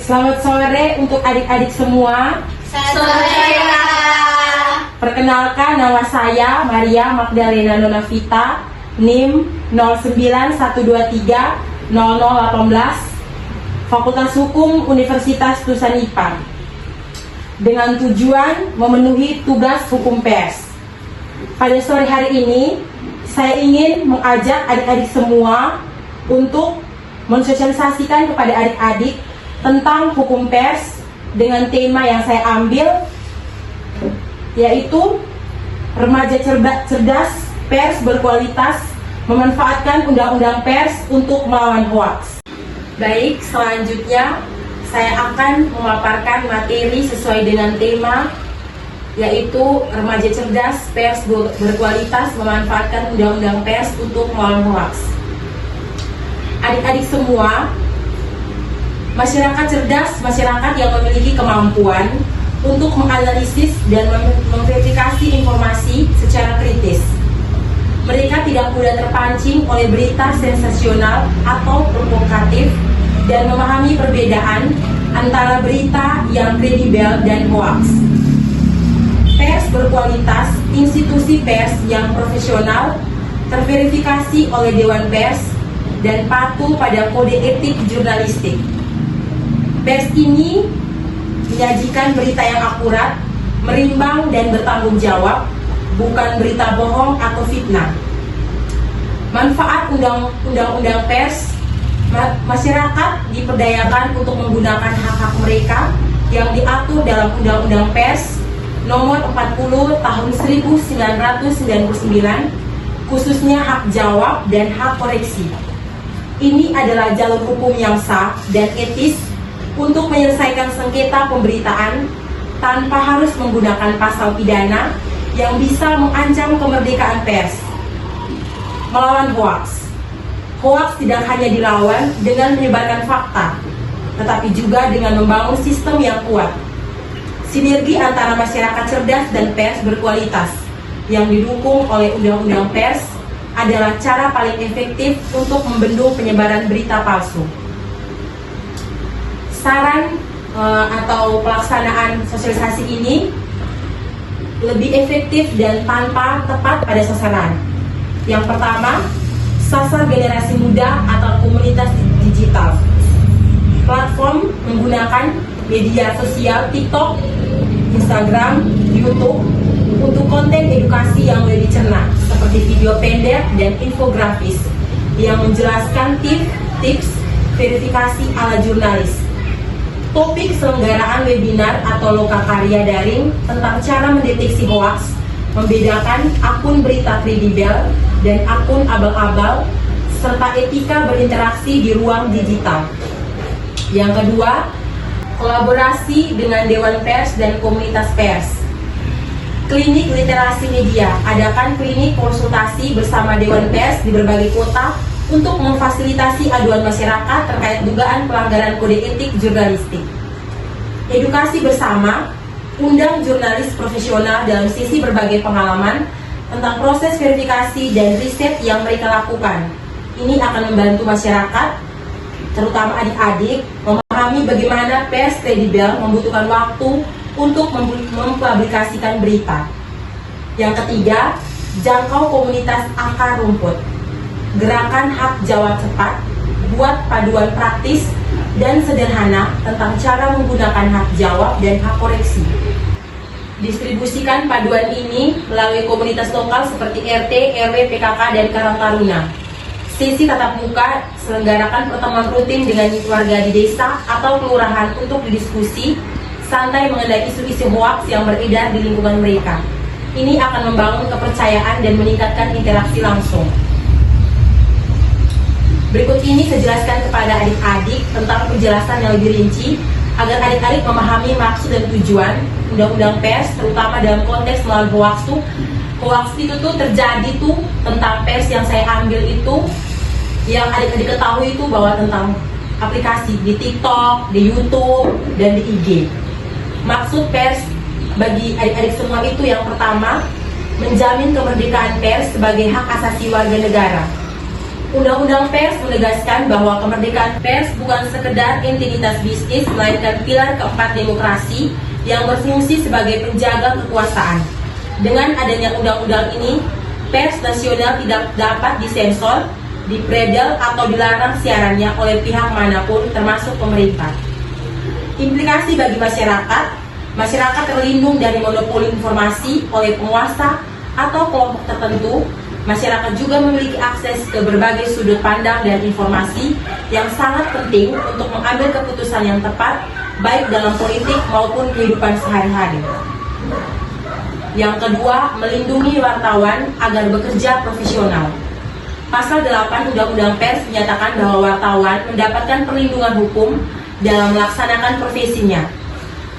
Selamat sore untuk adik-adik semua. Sore, Kak. Perkenalkan, nama saya Maria Magdalena Nonavita, NIM 091230018, Fakultas Hukum Universitas Tusanipar, dengan tujuan memenuhi tugas hukum pers. Pada sore hari ini, saya ingin mengajak adik-adik semua untuk mensosialisasikan kepada adik-adik tentang hukum pers dengan tema yang saya ambil, yaitu remaja cerdas pers berkualitas memanfaatkan undang-undang pers untuk melawan hoaks. Baik, selanjutnya saya akan memaparkan materi sesuai dengan tema, yaitu remaja cerdas pers berkualitas memanfaatkan undang-undang pers untuk melawan hoaks. Adik-adik semua, masyarakat cerdas, masyarakat yang memiliki kemampuan untuk menganalisis dan memverifikasi informasi secara kritis. Mereka tidak mudah terpancing oleh berita sensasional atau provokatif dan memahami perbedaan antara berita yang kredibel dan hoaks. Pers berkualitas, institusi pers yang profesional, terverifikasi oleh Dewan Pers, dan patuh pada kode etik jurnalistik. Pers ini menyajikan berita yang akurat, merimbang dan bertanggung jawab, bukan berita bohong atau fitnah. Manfaat undang-undang pers, masyarakat diperdayakan untuk menggunakan hak-hak mereka yang diatur dalam Undang-Undang Pers Nomor 40 Tahun 1999, khususnya hak jawab dan hak koreksi. Ini adalah jalur hukum yang sah dan etis untuk menyelesaikan sengketa pemberitaan tanpa harus menggunakan pasal pidana yang bisa mengancam kemerdekaan pers. Melawan hoaks. Hoaks tidak hanya dilawan dengan menyebarkan fakta, tetapi juga dengan membangun sistem yang kuat. Sinergi antara masyarakat cerdas dan pers berkualitas yang didukung oleh Undang-Undang Pers adalah cara paling efektif untuk membendung penyebaran berita palsu. Saran atau pelaksanaan sosialisasi ini lebih efektif dan tanpa tepat pada sasaran. Yang pertama, sasar generasi muda atau komunitas digital. Platform menggunakan media sosial TikTok, Instagram, YouTube untuk konten edukasi yang boleh dicerna, seperti video pendek dan infografis yang menjelaskan tips verifikasi ala jurnalis. Topik selenggaraan webinar atau lokakarya daring tentang cara mendeteksi hoaks, membedakan akun berita kredibel dan akun abal-abal, serta etika berinteraksi di ruang digital. Yang kedua, kolaborasi dengan Dewan Pers dan komunitas pers. Klinik literasi media, adakan klinik konsultasi bersama Dewan Pers di berbagai kota untuk memfasilitasi aduan masyarakat terkait dugaan pelanggaran kode etik jurnalistik. Edukasi bersama, undang jurnalis profesional dalam sisi berbagai pengalaman tentang proses verifikasi dan riset yang mereka lakukan. Ini akan membantu masyarakat, terutama adik-adik, memahami bagaimana pers kredibel membutuhkan waktu untuk mempublikasikan berita. Yang ketiga, jangkau komunitas akar rumput. Gerakan hak jawab cepat, buat paduan praktis dan sederhana tentang cara menggunakan hak jawab dan hak koreksi. Distribusikan paduan ini melalui komunitas lokal seperti RT, RW, PKK, dan Karang Taruna. Sesi tatap muka selenggarakan pertemuan rutin dengan warga di desa atau kelurahan untuk berdiskusi santai mengenai isu-isu hoaks yang beredar di lingkungan mereka. Ini akan membangun kepercayaan dan meningkatkan interaksi langsung. Berikut ini saya jelaskan kepada adik-adik tentang penjelasan yang lebih rinci agar adik-adik memahami maksud dan tujuan Undang-Undang Pers, terutama dalam konteks melawan hoaks. Hoaks itu terjadi tentang pers yang saya ambil itu, yang adik-adik ketahui itu bahwa tentang aplikasi di TikTok, di YouTube, dan di IG. Maksud pers bagi adik-adik semua itu yang pertama, menjamin kemerdekaan pers sebagai hak asasi warga negara. Undang-Undang Pers menegaskan bahwa kemerdekaan pers bukan sekedar entitas bisnis, melainkan pilar keempat demokrasi yang berfungsi sebagai penjaga kekuasaan. Dengan adanya undang-undang ini, pers nasional tidak dapat disensor, dipredel atau dilarang siarannya oleh pihak manapun termasuk pemerintah. Implikasi bagi masyarakat terlindung dari monopoli informasi oleh penguasa atau kelompok tertentu. Masyarakat juga memiliki akses ke berbagai sudut pandang dan informasi yang sangat penting untuk mengambil keputusan yang tepat, baik dalam politik maupun kehidupan sehari-hari. Yang kedua, melindungi wartawan agar bekerja profesional. Pasal 8 Undang-Undang Pers menyatakan bahwa wartawan mendapatkan perlindungan hukum dalam melaksanakan profesinya.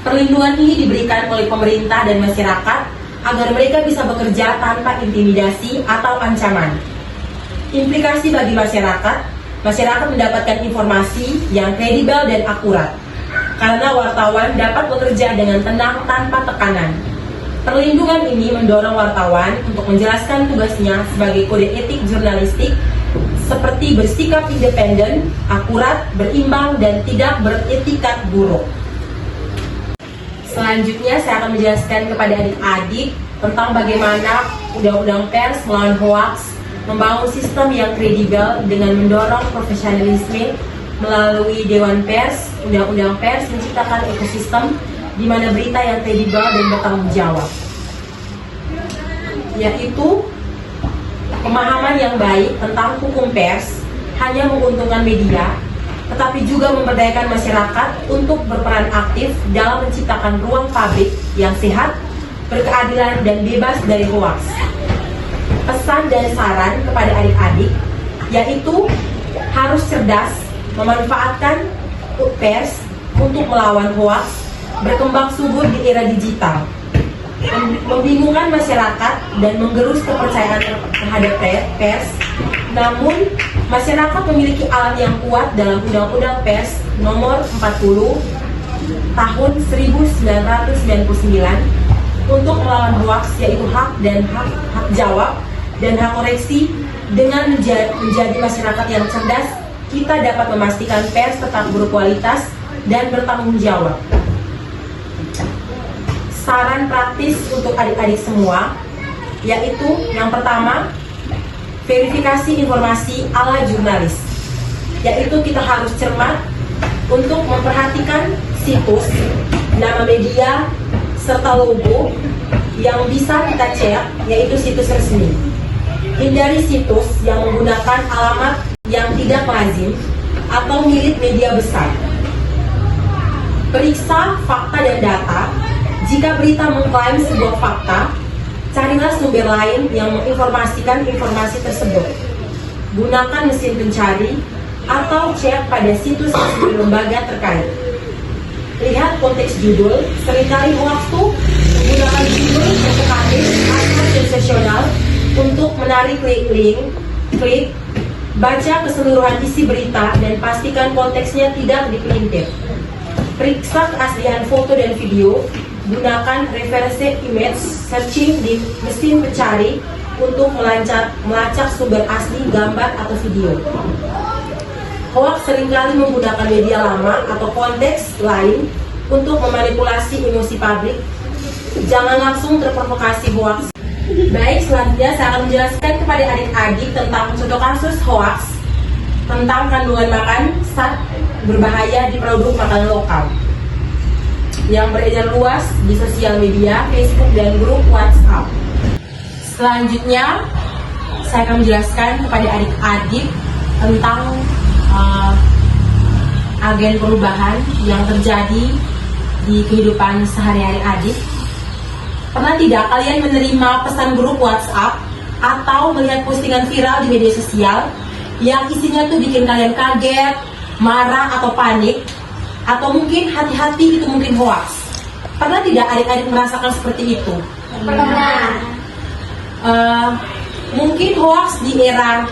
Perlindungan ini diberikan oleh pemerintah dan masyarakat agar mereka bisa bekerja tanpa intimidasi atau ancaman. Implikasi bagi masyarakat mendapatkan informasi yang kredibel dan akurat, karena wartawan dapat bekerja dengan tenang tanpa tekanan. Perlindungan ini mendorong wartawan untuk menjelaskan tugasnya sebagai kode etik jurnalistik, seperti bersikap independen, akurat, berimbang, dan tidak beretikat buruk. Selanjutnya saya akan menjelaskan kepada adik-adik tentang bagaimana Undang-Undang Pers melawan hoaks membangun sistem yang kredibel dengan mendorong profesionalisme melalui Dewan Pers. Undang-Undang Pers menciptakan ekosistem di mana berita yang kredibel dan bertanggung jawab, yaitu pemahaman yang baik tentang hukum pers hanya menguntungkan media, tetapi juga memberdayakan masyarakat untuk berperan aktif dalam menciptakan ruang publik yang sehat, berkeadilan, dan bebas dari hoaks. Pesan dan saran kepada adik-adik yaitu harus cerdas memanfaatkan pers untuk melawan hoaks, berkembang subur di era digital, membingungkan masyarakat dan menggerus kepercayaan terhadap pers. Namun, masyarakat memiliki alat yang kuat dalam Undang-Undang Pers Nomor 40 Tahun 1999 untuk melawan hoaks, yaitu hak jawab dan hak koreksi. Dengan menjadi masyarakat yang cerdas, kita dapat memastikan pers tetap berkualitas dan bertanggung jawab. Saran praktis untuk adik-adik semua, yaitu yang pertama, verifikasi informasi ala jurnalis, yaitu kita harus cermat untuk memperhatikan situs, nama media, serta logo yang bisa kita cek, yaitu situs resmi. Hindari situs yang menggunakan alamat yang tidak lazim atau milik media besar. Periksa fakta dan data. Jika berita mengklaim sebuah fakta, carilah sumber lain yang menginformasikan informasi tersebut. Gunakan mesin pencari atau cek pada situs resmi lembaga terkait. Lihat konteks judul. Seringkali hoaks itu menggunakan judul yang provokatif atau sensasional untuk menarik klik. Baca keseluruhan isi berita dan pastikan konteksnya tidak dipelintir. Periksa keaslian foto dan video. Gunakan reverse image searching di mesin pencari untuk melacak sumber asli gambar atau video. Hoaks seringkali menggunakan media lama atau konteks lain untuk memanipulasi emosi publik. Jangan langsung terprovokasi hoaks. Baik, selanjutnya saya akan menjelaskan kepada adik-adik tentang contoh kasus hoaks tentang kandungan makan zat berbahaya di produk makanan lokal yang beredar luas di sosial media, Facebook, dan grup WhatsApp. Selanjutnya, saya akan menjelaskan kepada adik-adik tentang agen perubahan yang terjadi di kehidupan sehari-hari adik. Pernah tidak kalian menerima pesan grup WhatsApp atau melihat postingan viral di media sosial yang isinya tuh bikin kalian kaget, marah, atau panik? Atau mungkin hati-hati itu mungkin hoaks. Pernah tidak adik-adik merasakan seperti itu? Pernah. Mungkin hoaks di era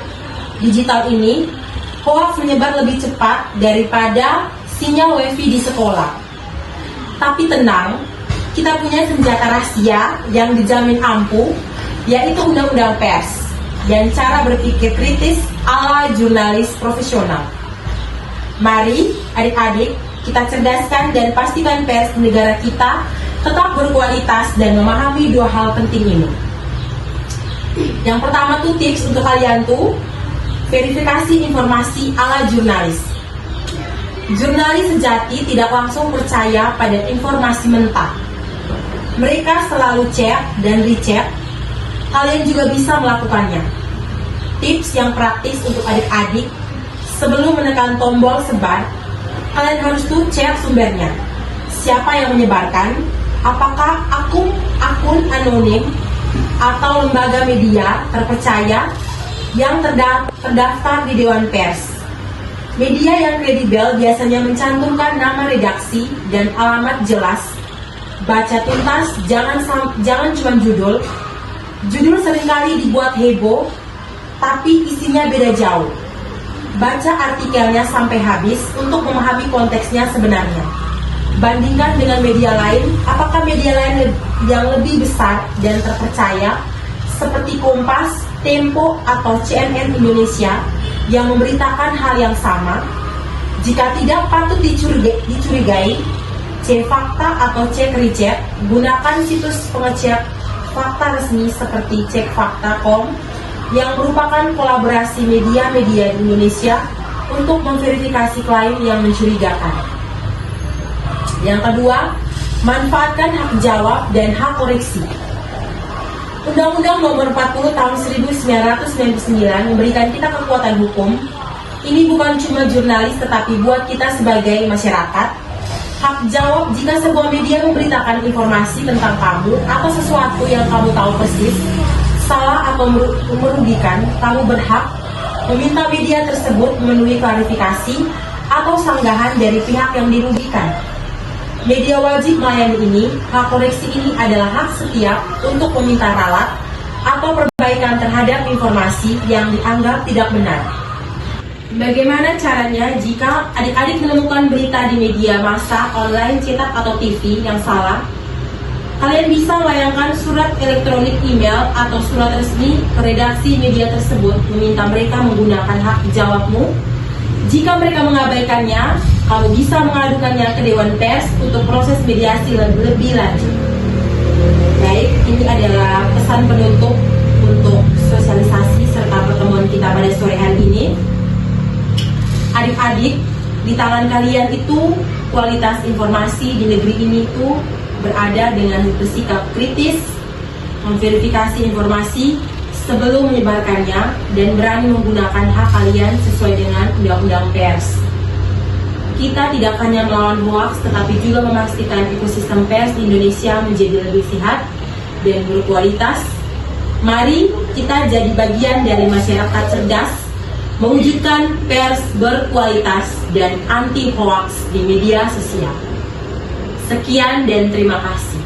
digital ini, hoaks menyebar lebih cepat daripada sinyal wifi di sekolah. Tapi tenang, kita punya senjata rahasia yang dijamin ampuh, yaitu Undang-Undang Pers dan cara berpikir kritis ala jurnalis profesional. Mari adik-adik kita cerdaskan dan pastikan pers di negara kita tetap berkualitas dan memahami dua hal penting ini. Yang pertama tuh tips untuk kalian tuh verifikasi informasi ala jurnalis. Jurnalis sejati tidak langsung percaya pada informasi mentah. Mereka selalu cek dan recheck. Kalian juga bisa melakukannya. Tips yang praktis untuk adik-adik, sebelum menekan tombol sebar, kalian harus tuh cek sumbernya. Siapa yang menyebarkan? Apakah akun anonim atau lembaga media terpercaya yang terdaftar di Dewan Pers. Media yang kredibel biasanya mencantumkan nama redaksi dan alamat jelas. Baca tuntas, jangan cuma judul. Judul seringkali dibuat heboh, tapi isinya beda jauh. Baca artikelnya sampai habis untuk memahami konteksnya sebenarnya. Bandingkan dengan media lain, apakah media lain yang lebih besar dan terpercaya seperti Kompas, Tempo, atau CNN Indonesia yang memberitakan hal yang sama? Jika tidak patut dicurigai, cek fakta atau cek recheck. Gunakan situs pengecek fakta resmi seperti cekfakta.com yang merupakan kolaborasi media-media di Indonesia untuk memverifikasi klaim yang mencurigakan. Yang kedua, manfaatkan hak jawab dan hak koreksi. Undang-Undang Nomor 40 Tahun 1999 memberikan kita kekuatan hukum. Ini bukan cuma jurnalis tetapi buat kita sebagai masyarakat. Hak jawab jika sebuah media memberitakan informasi tentang kamu atau sesuatu yang kamu tahu persis salah atau merugikan, kamu berhak meminta media tersebut memenuhi klarifikasi atau sanggahan dari pihak yang dirugikan. Media wajib melayani ini. Hak koreksi ini adalah hak setiap untuk meminta ralat atau perbaikan terhadap informasi yang dianggap tidak benar. Bagaimana caranya jika adik-adik menemukan berita di media massa, online, cetak, atau TV yang salah? Kalian bisa melayangkan surat elektronik, email, atau surat resmi ke redaksi media tersebut meminta mereka menggunakan hak jawabmu. Jika mereka mengabaikannya, kamu bisa mengadukannya ke Dewan Pers untuk proses mediasi lebih lanjut. Baik, ini adalah pesan penutup untuk sosialisasi serta pertemuan kita pada sore hari ini. Adik-adik, di tangan kalian itu kualitas informasi di negeri ini itu berada dengan bersikap kritis, memverifikasi informasi sebelum menyebarkannya, dan berani menggunakan hak kalian sesuai dengan Undang-Undang Pers. Kita tidak hanya melawan hoaks, tetapi juga memastikan ekosistem pers di Indonesia menjadi lebih sehat dan berkualitas. Mari kita jadi bagian dari masyarakat cerdas, mewujudkan pers berkualitas dan anti hoaks di media sosial. Sekian dan terima kasih.